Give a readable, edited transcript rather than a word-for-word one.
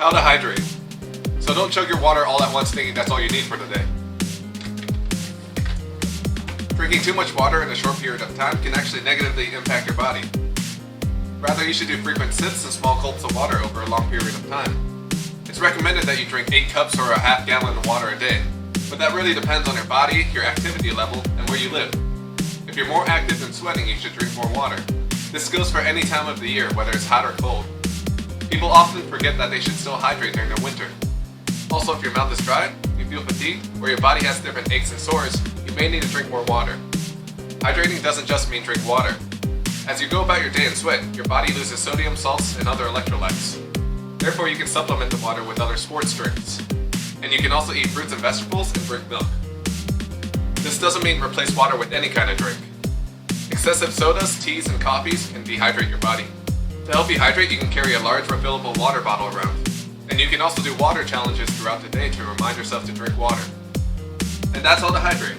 How to hydrate. So don't chug your water all at once thinking that's all you need for the day. Drinking too much water in a short period of time can actually negatively impact your body. Rather, you should do frequent sips and small gulps of water over a long period of time. It's recommended that you drink 8 cups or a half gallon of water a day, but that really depends on your body, your activity level, and where you live. If you're more active than sweating, you should drink more water. This goes for any time of the year, whether it's hot or cold. People often forget that they should still hydrate during the winter. Also, if your mouth is dry, you feel fatigued, or your body has different aches and sores, you may need to drink more water. Hydrating doesn't just mean drink water. As you go about your day and sweat, your body loses sodium, salts, and other electrolytes. Therefore, you can supplement the water with other sports drinks. And you can also eat fruits and vegetables and drink milk. This doesn't mean replace water with any kind of drink. Excessive sodas, teas, and coffees can dehydrate your body. To help you hydrate, you can carry a large refillable water bottle around. And you can also do water challenges throughout the day to remind yourself to drink water. And that's all to hydrate.